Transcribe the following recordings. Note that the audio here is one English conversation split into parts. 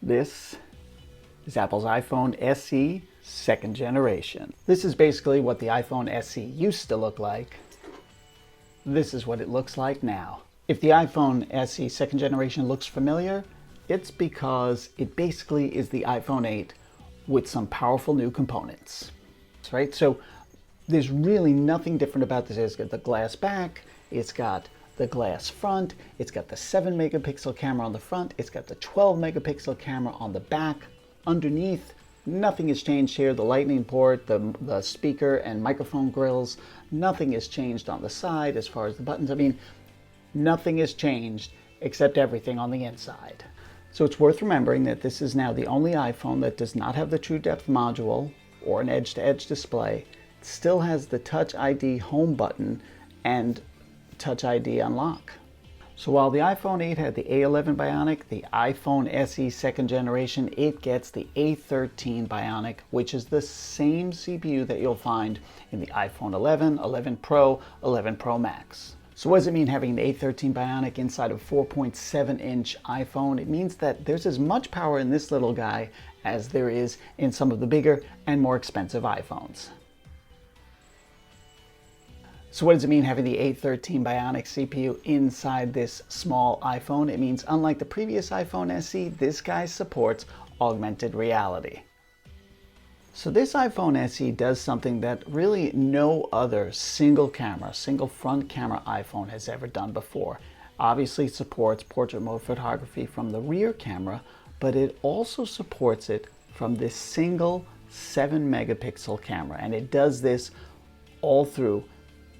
This is Apple's iPhone SE second generation. This is basically what the iPhone SE used to look like. This is what it looks like now. If the iPhone SE second generation looks familiar, it's because it basically is the iPhone 8 with some powerful new components. That's right. So there's really nothing different about this. It's got the glass back, it's got the glass front, it's got the 7 megapixel camera on the front, it's got the 12 megapixel camera on the back. Underneath, nothing has changed here. The lightning port, the speaker and microphone grills, nothing has changed on the side as far as the buttons. I mean, nothing has changed except everything on the inside. So it's worth remembering that this is now the only iPhone that does not have the True Depth module or an edge-to-edge display. It still has the Touch ID home button and Touch ID unlock. So while the iPhone 8 had the A13 Bionic, the iPhone SE second generation, it gets the A13 Bionic, which is the same CPU that you'll find in the iPhone 11, 11 Pro, 11 Pro Max. So what does it mean having the A13 Bionic inside of a 4.7-inch iPhone? It means that there's as much power in this little guy as there is in some of the bigger and more expensive iPhones. So what does it mean having the A13 Bionic CPU inside this small iPhone? It means unlike the previous iPhone SE, this guy supports augmented reality. So this iPhone SE does something that really no other single front camera iPhone has ever done before. Obviously it supports portrait mode photography from the rear camera, but it also supports it from this single 7 megapixel camera. And it does this all through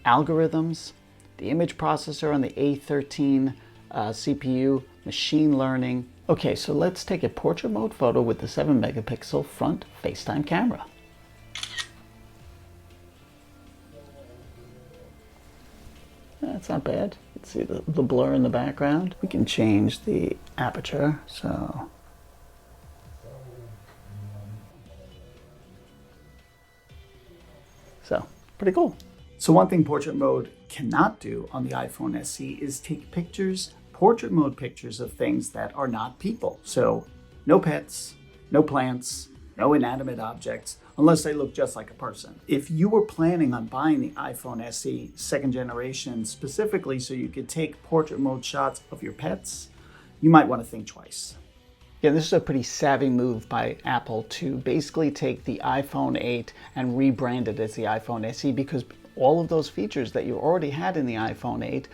algorithms, the image processor on the A13 CPU, machine learning. Okay, so let's take a portrait mode photo with the 7 megapixel front FaceTime camera. That's not bad. You can see the blur in the background. We can change the aperture, so pretty cool. So one thing portrait mode cannot do on the iPhone SE is take pictures, portrait mode pictures of things that are not people. So no pets, no plants, no inanimate objects, unless they look just like a person. If you were planning on buying the iPhone SE second generation specifically so you could take portrait mode shots of your pets, you might want to think twice. Yeah, this is a pretty savvy move by Apple to basically take the iPhone 8 and rebrand it as the iPhone SE, because all of those features that you already had in the iPhone 8,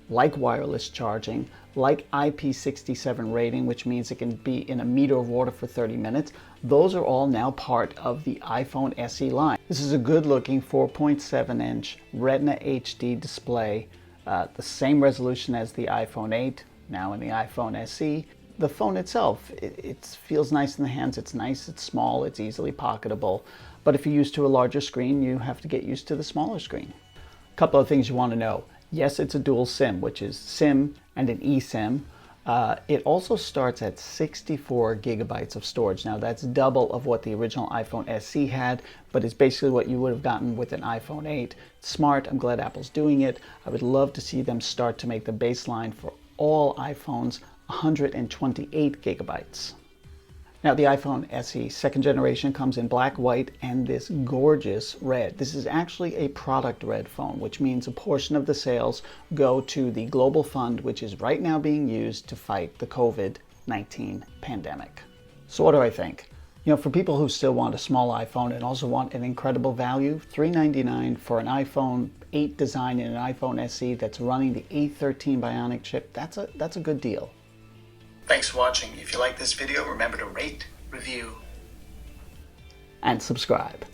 like wireless charging, like IP67 rating, which means it can be in a meter of water for 30 minutes, those are all now part of the iPhone SE line. This is a good looking 4.7-inch Retina HD display, the same resolution as the iPhone 8, now in the iPhone SE. The phone itself, it feels nice in the hands. It's nice, it's small, it's easily pocketable. But if you're used to a larger screen, you have to get used to the smaller screen. A couple of things you want to know. Yes, it's a dual SIM, which is SIM and an eSIM. It also starts at 64 gigabytes of storage. Now that's double of what the original iPhone SE had, but it's basically what you would have gotten with an iPhone 8. It's smart. I'm glad Apple's doing it. I would love to see them start to make the baseline for all iPhones 128 gigabytes. Now the iPhone SE second generation comes in black, white, and this gorgeous red. This is actually a product red phone, which means a portion of the sales go to the global fund, which is right now being used to fight the COVID-19 pandemic. So what do I think? You know, for people who still want a small iPhone and also want an incredible value, $399 for an iPhone 8 design in an iPhone SE that's running the A13 Bionic chip, that's a good deal. Thanks for watching. If you like this video, remember to rate, review, and subscribe.